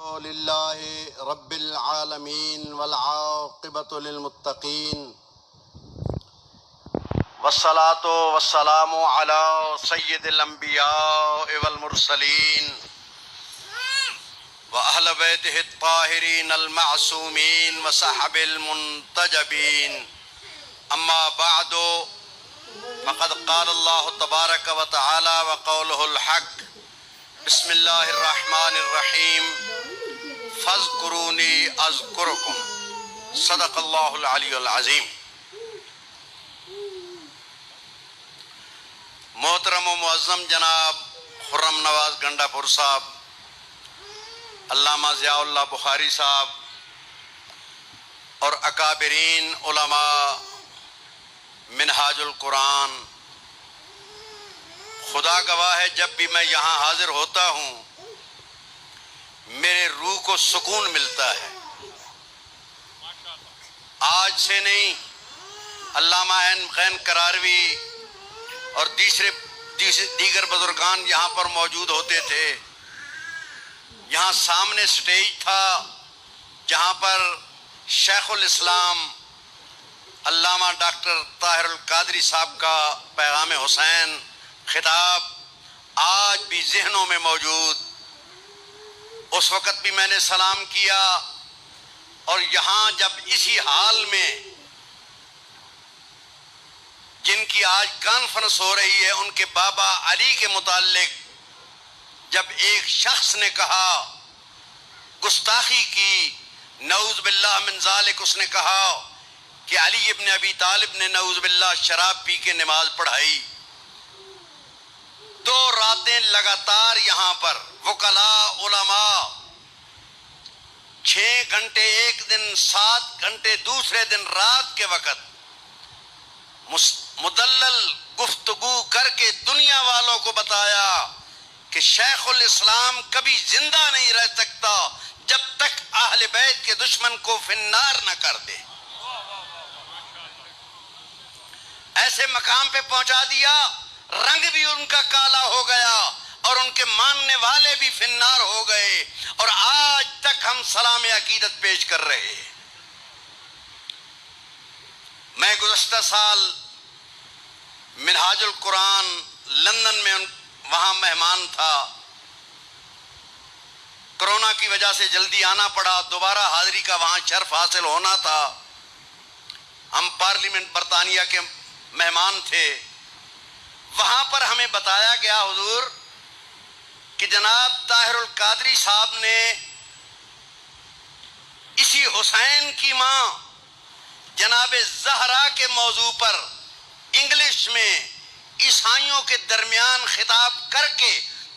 لله رب العالمين والعاقبة للمتقين والصلاة والسلام على سيد الأنبياء والمرسلين وأهل بيته الطاهرين المعصومين وصحب المنتجبين أما بعد فقد قال الله تبارك وتعالى وقوله الحق بسم الله الرحمن الرحيم فاذکرونی اذکرکم صدق اللہ العلی العظیم۔ محترم و معظم جناب خرم نواز گنڈا پور صاحب، علامہ ضیاء اللہ بخاری صاحب اور اکابرین علماء منہاج القرآن، خدا گواہ ہے جب بھی میں یہاں حاضر ہوتا ہوں میرے روح کو سکون ملتا ہے۔ آج سے نہیں، علامہ غین قراروی اور دیگر بزرگان یہاں پر موجود ہوتے تھے۔ یہاں سامنے سٹیج تھا جہاں پر شیخ الاسلام علامہ ڈاکٹر طاہر القادری صاحب کا پیغام حسین خطاب آج بھی ذہنوں میں موجود۔ اس وقت بھی میں نے سلام کیا، اور یہاں جب اسی حال میں جن کی آج کانفرنس ہو رہی ہے ان کے بابا علی کے متعلق جب ایک شخص نے کہا، گستاخی کی، نعوذ باللہ من ذالک، اس نے کہا کہ علی ابن ابی طالب نے نعوذ باللہ شراب پی کے نماز پڑھائی۔ 2 راتیں لگاتار یہاں پر وکلاء علماء 6 گھنٹے ایک دن، 7 گھنٹے دوسرے دن رات کے وقت مدلل گفتگو کر کے دنیا والوں کو بتایا کہ شیخ الاسلام کبھی زندہ نہیں رہ سکتا جب تک اہل بیت کے دشمن کو فی النار نہ کر دے۔ ایسے مقام پہ پہنچا دیا، رنگ بھی ان کا کالا ہو گیا اور ان کے ماننے والے بھی فی النار ہو گئے، اور آج تک ہم سلام عقیدت پیش کر رہے۔ میں گزشتہ سال منہاج القرآن لندن میں وہاں مہمان تھا، کرونا کی وجہ سے جلدی آنا پڑا، دوبارہ حاضری کا وہاں شرف حاصل ہونا تھا۔ ہم پارلیمنٹ برطانیہ کے مہمان تھے۔ وہاں پر ہمیں بتایا گیا حضور کہ جناب طاہر القادری صاحب نے اسی حسین کی ماں جناب زہرا کے موضوع پر انگلش میں عیسائیوں کے درمیان خطاب کر کے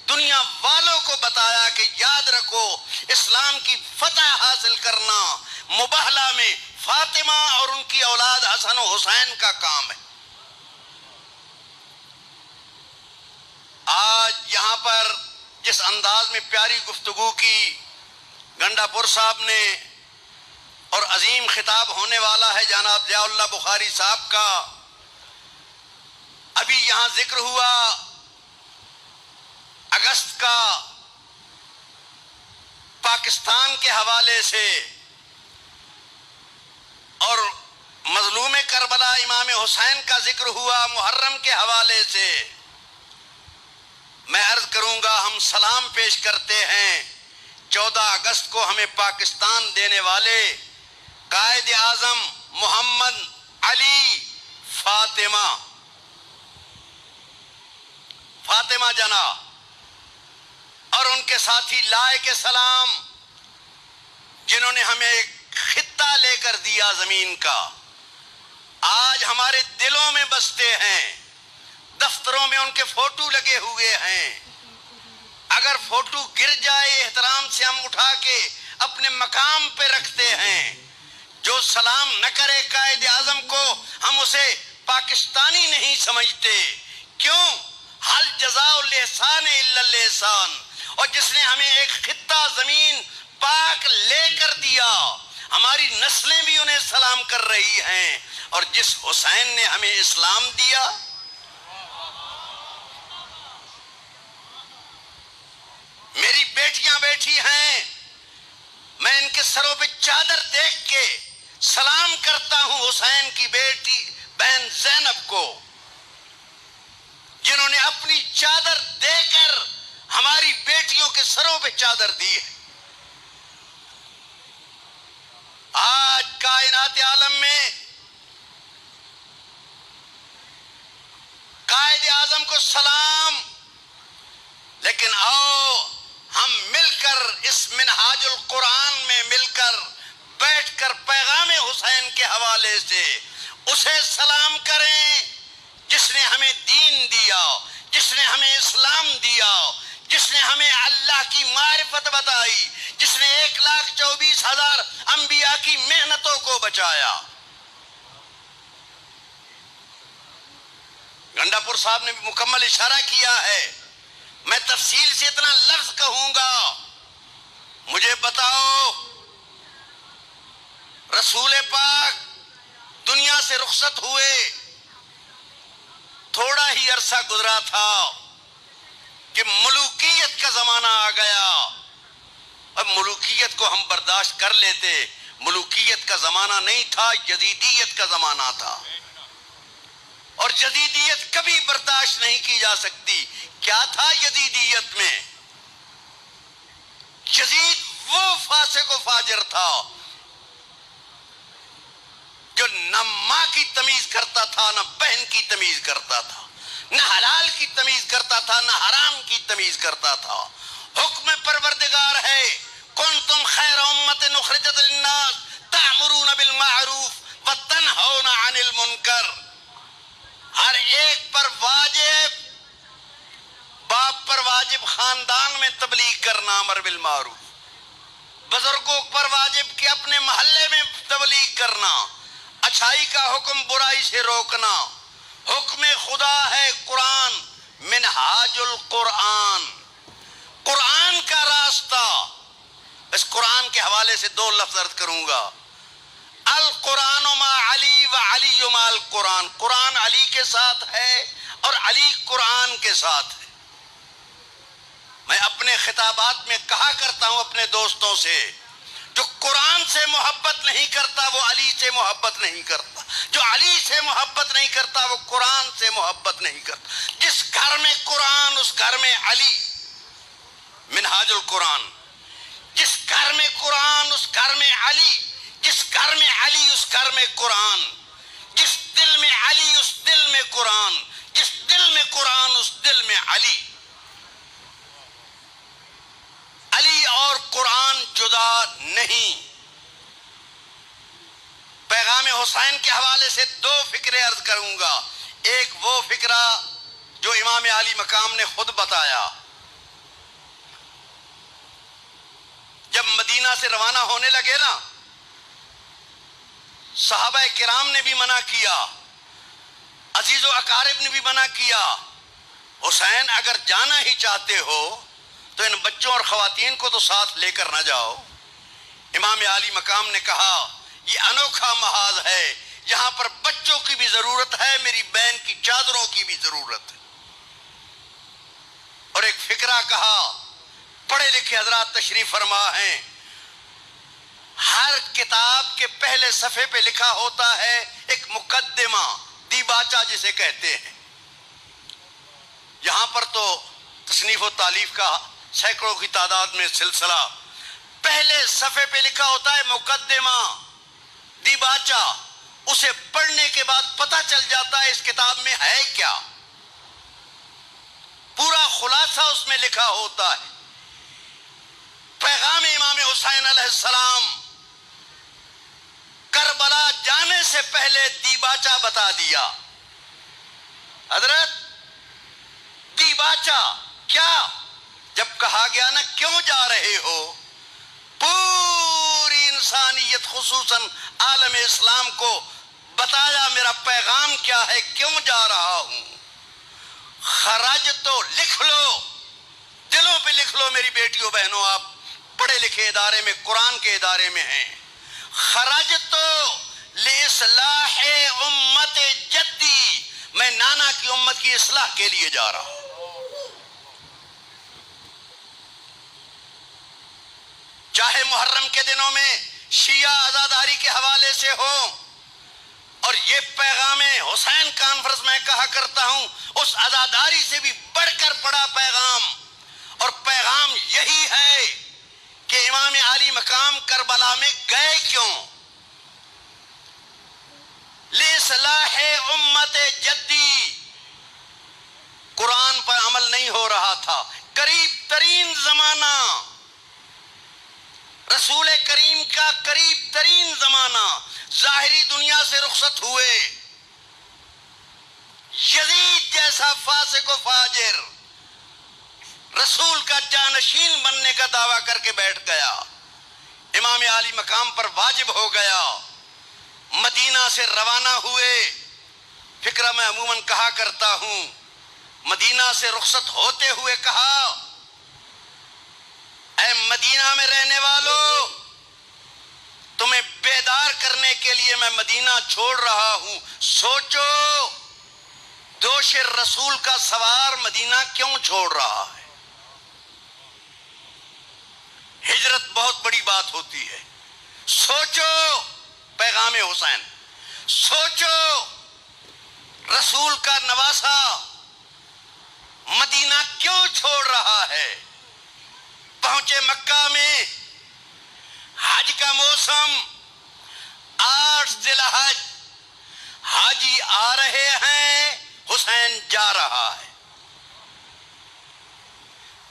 دنیا والوں کو بتایا کہ یاد رکھو، اسلام کی فتح حاصل کرنا مباہلہ میں فاطمہ اور ان کی اولاد حسن و حسین کا کام ہے۔ آج یہاں پر جس انداز میں پیاری گفتگو کی گنڈا پور صاحب نے، اور عظیم خطاب ہونے والا ہے جناب ضیاء اللہ بخاری صاحب کا، ابھی یہاں ذکر ہوا اگست کا پاکستان کے حوالے سے، اور مظلوم کربلا امام حسین کا ذکر ہوا محرم کے حوالے سے۔ میں عرض کروں گا، ہم سلام پیش کرتے ہیں 14 اگست کو ہمیں پاکستان دینے والے قائد اعظم محمد علی فاطمہ جنا اور ان کے ساتھی لائق سلام، جنہوں نے ہمیں ایک خطہ لے کر دیا زمین کا، آج ہمارے دلوں میں بستے ہیں، دفتروں میں ان کے فوٹو لگے ہوئے ہیں۔ اگر فوٹو گر جائے احترام سے ہم اٹھا کے اپنے مقام پہ رکھتے ہیں۔ جو سلام نہ کرے قائد اعظم کو ہم اسے پاکستانی نہیں سمجھتے۔ کیوں؟ حل جزاء الاحسان الا الاحسان۔ اور جس نے ہمیں ایک خطہ زمین پاک لے کر دیا، ہماری نسلیں بھی انہیں سلام کر رہی ہیں، اور جس حسین نے ہمیں اسلام دیا، میری بیٹیاں بیٹھی ہیں، سروں پہ چادر دیکھ کے سلام کرتا ہوں حسین کی بیٹی بہن زینب کو، جنہوں نے اپنی چادر دے کر ہماری بیٹیوں کے سروں پہ چادر دی ہے۔ آج کائنات عالم میں قائد اعظم کو سلام، لیکن آؤ ہم مل کر اس منہاج القرآن میں مل کر بیٹھ کر پیغام حسین کے حوالے سے اسے سلام کریں، جس نے ہمیں دین دیا، جس نے ہمیں اسلام دیا، جس نے ہمیں اللہ کی معرفت بتائی، جس نے 1,24,000 انبیاء کی محنتوں کو بچایا۔ گنڈا پور صاحب نے بھی مکمل اشارہ کیا ہے، میں تفصیل سے اتنا لفظ کہوں گا۔ مجھے بتاؤ، رسول پاک دنیا سے رخصت ہوئے، تھوڑا ہی عرصہ گزرا تھا کہ ملوکیت کا زمانہ آ گیا۔ اب ملوکیت کو ہم برداشت کر لیتے، ملوکیت کا زمانہ نہیں تھا، یزیدیت کا زمانہ تھا، اور جدیدیت کبھی برداشت نہیں کی جا سکتی۔ کیا تھا یزیدیت میں؟ یزید وہ فاسق و فاجر تھا جو نہ ماں کی تمیز کرتا تھا، نہ بہن کی تمیز کرتا تھا، نہ حلال کی تمیز کرتا تھا، نہ حرام کی تمیز کرتا تھا۔ حکم پروردگار ہے، کنتم خیر امت اخرجت للناس تأمرون بالمعروف وتنہون عن المنکر۔ ہر ایک پر واجب، باپ پر واجب خاندان میں تبلیغ کرنا، امر بالمعروف، بزرگوں پر واجب کہ اپنے محلے میں تبلیغ کرنا، اچھائی کا حکم، برائی سے روکنا۔ حکم خدا ہے قرآن، منہاج القرآن، قرآن کا راستہ۔ اس قرآن کے حوالے سے 2 لفظ عرض کروں گا۔ القرآن مع علی و علی مع القرآن، قرآن علی کے ساتھ ہے اور علی قرآن کے ساتھ ہے۔ میں اپنے خطابات میں کہا کرتا ہوں اپنے دوستوں سے، جو قرآن سے محبت نہیں کرتا وہ علی سے محبت نہیں کرتا، جو علی سے محبت نہیں کرتا وہ قرآن سے محبت نہیں کرتا۔ جس گھر میں قرآن اس گھر میں علی، منہاج القرآن۔ جس گھر میں قرآن اس گھر میں علی، جس گھر میں علی اس گھر میں قرآن، جس دل میں علی اس دل میں قرآن، جس دل میں قرآن اس دل میں علی۔ علی اور قرآن جدا نہیں۔ پیغام حسین کے حوالے سے 2 فکرے عرض کروں گا۔ ایک وہ فکرہ جو امام علی مقام نے خود بتایا، جب مدینہ سے روانہ ہونے لگے نا، صحابہ کرام نے بھی منع کیا، عزیز و اقارب نے بھی منع کیا، حسین اگر جانا ہی چاہتے ہو تو ان بچوں اور خواتین کو تو ساتھ لے کر نہ جاؤ۔ امام علی مقام نے کہا یہ انوکھا محاذ ہے، یہاں پر بچوں کی بھی ضرورت ہے، میری بہن کی چادروں کی بھی ضرورت ہے۔ اور ایک فکرہ کہا، پڑھے لکھے حضرات تشریف فرما ہیں، ہر کتاب کے پہلے صفحے پہ لکھا ہوتا ہے ایک مقدمہ، دیباچہ جسے کہتے ہیں۔ یہاں پر تو تصنیف و تالیف کا سینکڑوں کی تعداد میں سلسلہ، پہلے صفحے پہ لکھا ہوتا ہے مقدمہ، دیباچہ، اسے پڑھنے کے بعد پتہ چل جاتا ہے اس کتاب میں ہے کیا، پورا خلاصہ اس میں لکھا ہوتا ہے۔ پیغام امام حسین علیہ السلام کربلا جانے سے پہلے دیباچہ بتا دیا۔ حضرت دیباچہ کیا؟ جب کہا گیا نا کیوں جا رہے ہو، پوری انسانیت خصوصاً عالم اسلام کو بتایا میرا پیغام کیا ہے، کیوں جا رہا ہوں۔ خرج تو لکھ لو، دلوں پہ لکھ لو میری بیٹیوں بہنوں، آپ پڑھے لکھے ادارے میں، قرآن کے ادارے میں ہیں۔ خرج تو لإصلاح امت جدی، میں نانا کی امت کی اصلاح کے لیے جا رہا ہوں۔ چاہے محرم کے دنوں میں شیعہ عزاداری کے حوالے سے ہو، اور یہ پیغام حسین کانفرنس میں کہا کرتا ہوں، اس عزاداری سے بھی بڑھ کر بڑا پیغام، اور پیغام یہی ہے کہ امام علی مقام کربلا میں گئے کیوں؟ لِإِصْلَاحِ امت جدی، قرآن پر عمل نہیں ہو رہا تھا، قریب ترین زمانہ، رسول کریم کا قریب ترین زمانہ، ظاہری دنیا سے رخصت ہوئے، یزید جیسا فاسق و فاجر رسول کا جانشین بننے کا دعویٰ کر کے بیٹھ گیا، امام علی مقام پر واجب ہو گیا، مدینہ سے روانہ ہوئے۔ فکرہ میں عموماً کہا کرتا ہوں، مدینہ سے رخصت ہوتے ہوئے کہا، اے مدینہ میں رہنے والو، تمہیں بیدار کرنے کے لیے میں مدینہ چھوڑ رہا ہوں، سوچو دوش رسول کا سوار مدینہ کیوں چھوڑ رہا ہے؟ ہجرت بہت بڑی بات ہوتی ہے، سوچو پیغام حسین، سوچو رسول کا نواسا مدینہ کیوں چھوڑ رہا ہے؟ پہنچے مکہ میں، حج کا موسم، 8 ذی الحج، حاجی آ رہے ہیں، حسین جا رہا ہے۔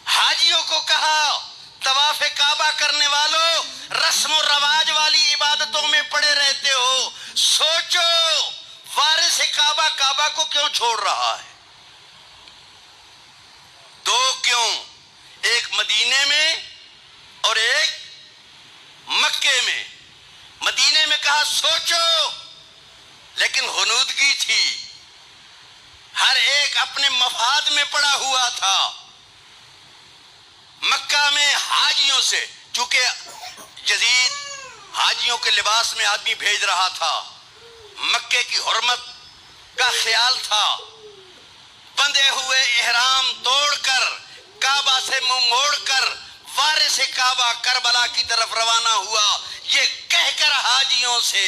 حاجیوں کو کہا، طواف کعبہ کرنے والوں، رسم و رواج والی عبادتوں میں پڑے رہتے ہو، سوچو وارث کعبہ کعبہ کو کیوں چھوڑ رہا ہے؟ دو کیوں، ایک مدینے میں اور ایک مکے میں۔ مدینے میں کہا سوچو، لیکن غنودگی تھی، ہر ایک اپنے مفاد میں پڑا ہوا تھا۔ مکہ میں حاجیوں سے، چونکہ یزید حاجیوں کے لباس میں آدمی بھیج رہا تھا، مکے کی حرمت کا خیال تھا، بندھے ہوئے احرام توڑ کر، کعبہ سے منہ موڑ کر وارث کعبہ کربلا کی طرف روانہ ہوا، یہ کہہ کر حاجیوں سے،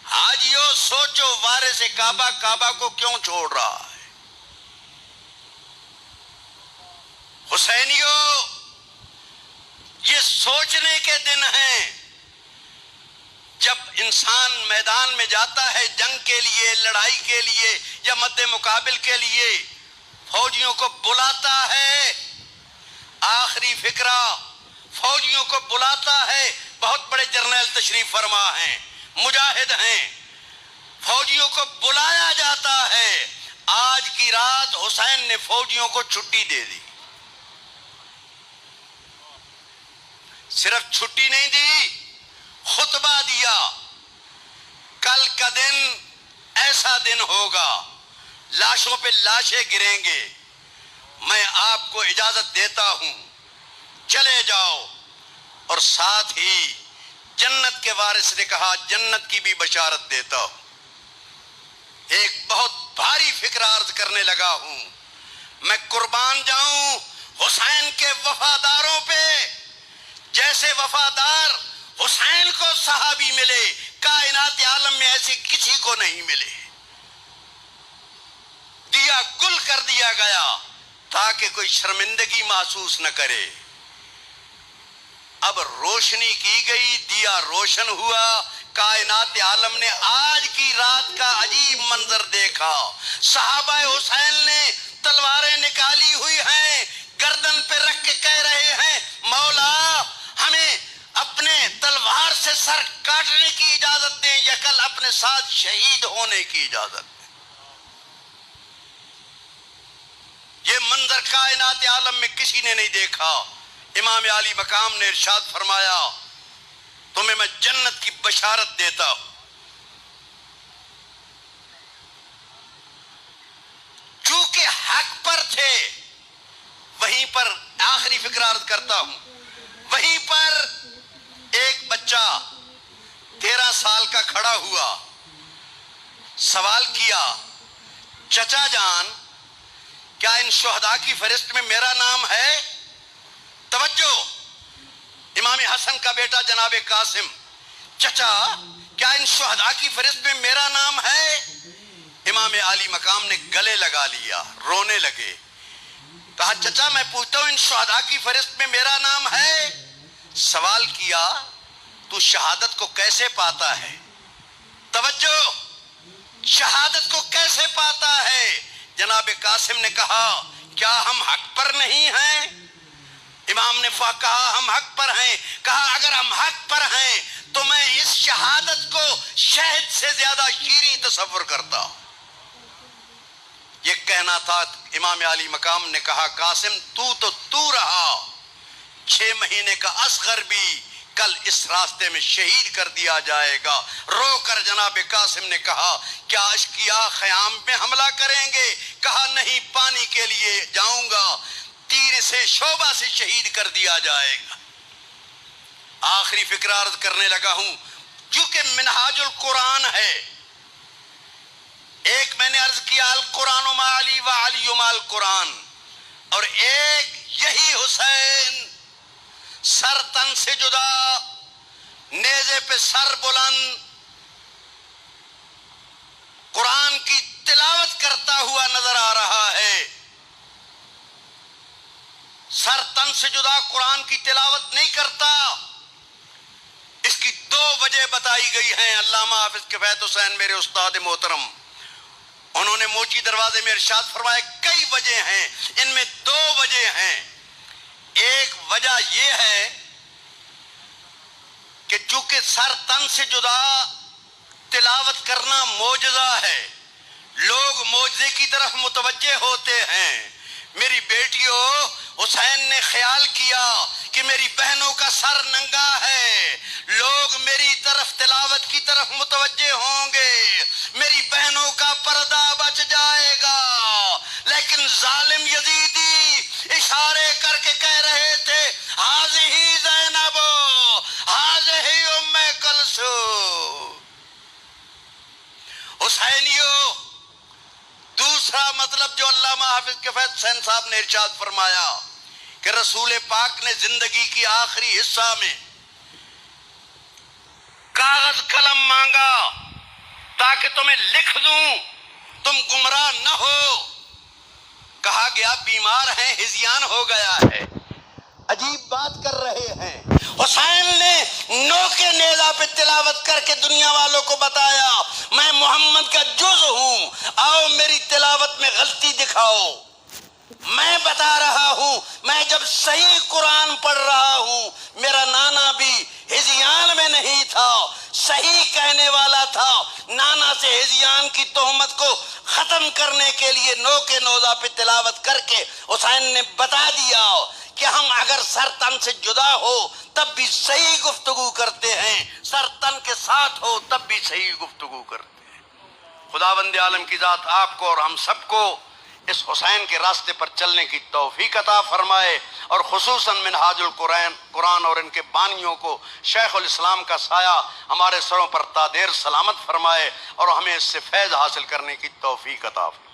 حاجیوں سوچو وارث کعبہ کعبہ کو کیوں چھوڑ رہا ہے؟ حسینیوں، یہ سوچنے کے دن ہیں، جب انسان میدان میں جاتا ہے جنگ کے لیے، لڑائی کے لیے یا مد مقابل کے لیے، فوجیوں کو بلاتا ہے، آخری فکرہ فوجیوں کو بلاتا ہے، بہت بڑے جرنیل تشریف فرما ہیں، مجاہد ہیں، فوجیوں کو بلایا جاتا ہے۔ آج کی رات حسین نے فوجیوں کو چھٹی دے دی، صرف چھٹی نہیں دی، خطبہ دیا، کل کا دن ایسا دن ہوگا، لاشوں پہ لاشیں گریں گے، میں آپ کو اجازت دیتا ہوں، چلے جاؤ، اور ساتھ ہی جنت کے وارث نے کہا جنت کی بھی بشارت دیتا ہوں۔ ایک بہت بھاری فکر عرض کرنے لگا ہوں، میں قربان جاؤں حسین کے وفاداروں پہ، جیسے وفادار حسین کو صحابی ملے، کائنات عالم میں ایسے کسی کو نہیں ملے۔ دیا گل کر دیا گیا تاکہ کوئی شرمندگی محسوس نہ کرے۔ اب روشنی کی گئی، دیا روشن ہوا، کائنات عالم نے آج کی رات کا عجیب منظر دیکھا۔ صحابہ حسین نے تلواریں نکالی ہوئی ہیں، گردن پہ رکھ کے کہہ رہے ہیں، مولا ہمیں اپنے تلوار سے سر کاٹنے کی اجازت دیں یا کل اپنے ساتھ شہید ہونے کی اجازت دیں۔ یہ منظر کائنات عالم میں کسی نے نہیں دیکھا۔ امام علی مقام نے ارشاد فرمایا، تمہیں میں جنت کی بشارت دیتا ہوں۔ چونکہ حق پر تھے، وہیں پر آخری فکر عرض کرتا ہوں، وہیں پر ایک بچہ 13 سال کا کھڑا ہوا، سوال کیا، چچا جان کیا ان شہداء کی فہرست میں میرا نام ہے؟ توجہ، امام حسن کا بیٹا جناب قاسم، چچا کیا ان شہداء کی فہرست میں میرا نام ہے؟ امام عالی مقام نے گلے لگا لیا، رونے لگے، کہا چچا میں پوچھتا ہوں ان شہداء کی فہرست میں میرا نام ہے؟ سوال کیا تو شہادت کو کیسے پاتا ہے؟ توجہ، شہادت کو کیسے پاتا ہے؟ جناب قاسم نے کہا کیا ہم حق پر نہیں ہیں؟ امام نے کہا ہم حق پر ہیں۔ کہا اگر ہم حق پر ہیں تو میں اس شہادت کو شہد سے زیادہ شیریں تصور کرتا۔ یہ کہنا تھا۔ امام علی مقام نے کہا قاسم تو رہا، 6 مہینے کا اصغر بھی کل اس راستے میں شہید کر دیا جائے گا۔ رو کر جناب قاسم نے کہا کیا اشقیاء خیام میں حملہ کریں گے؟ کہا نہیں، پانی کے لیے جاؤں گا، تیر سے شعبہ سے شہید کر دیا جائے گا۔ آخری فکرہ عرض کرنے لگا ہوں، کیونکہ منہاج القرآن ہے۔ ایک میں نے عرض کیا القرآن مع علی و علی مع القرآن، اور ایک یہی حسین سر تن سے جدا، نیزے پہ سر بلند، قرآن کی تلاوت کرتا ہوا نظر آ رہا ہے۔ سر تن سے جدا قرآن کی تلاوت نہیں کرتا۔ اس کی 2 وجہ بتائی گئی ہیں۔ علامہ حافظ کفایت حسین میرے استاد محترم، انہوں نے موچی دروازے میں ارشاد فرمایا کئی وجہ ہیں، ان میں 2 وجہ ہیں۔ ایک وجہ یہ ہے کہ چونکہ سر تن سے جدا تلاوت کرنا معجزہ ہے، لوگ معجزے کی طرف متوجہ ہوتے ہیں۔ میری بیٹیوں، حسین نے خیال کیا کہ میری بہنوں کا سر ننگا ہے، لوگ میری طرف تلاوت کی طرف متوجہ ہوں گے، میری بہنوں کا پردہ بچ جائے گا۔ لیکن ظالم یزیدی اشارے کر کے کہہ رہے تھے ہذہ زینب ہذہ ام کلثوم۔ حسینیوں، دوسرا مطلب جو علامہ حافظ کفایت حسین صاحب نے ارشاد فرمایا کہ رسول پاک نے زندگی کی آخری حصہ میں کاغذ قلم مانگا تاکہ تمہیں لکھ دوں، تم گمراہ نہ ہو۔ کہا گیا بیمار ہیں، ہذیان ہو گیا ہے، عجیب بات کر رہے ہیں۔ حسین نے نو کے نیزہ پہ تلاوت کر کے دنیا والوں کو بتایا میں محمد کا جز ہوں، آؤ میری تلاوت میں غلطی دکھاؤ۔ میں بتا رہا ہوں، میں جب صحیح قرآن پڑھ رہا ہوں، میرا نانا بھی ہذیان میں نہیں تھا، صحیح کہنے والا تھا۔ نانا سے ہذیان کی تہمت کو ختم کرنے کے لیے نو کے نوزہ پہ تلاوت کر کے حسین نے بتا دیا کہ ہم اگر سر تن سے جدا ہو تب بھی صحیح گفتگو کرتے ہیں، سر تن کے ساتھ ہو تب بھی صحیح گفتگو کرتے ہیں۔ خداوند عالم کی ذات آپ کو اور ہم سب کو اس حسین کے راستے پر چلنے کی توفیق عطا فرمائے، اور خصوصاً منہاج القرآن اور ان کے بانیوں کو شیخ الاسلام کا سایہ ہمارے سروں پر تا دیر سلامت فرمائے، اور ہمیں اس سے فیض حاصل کرنے کی توفیق عطا فرمائے۔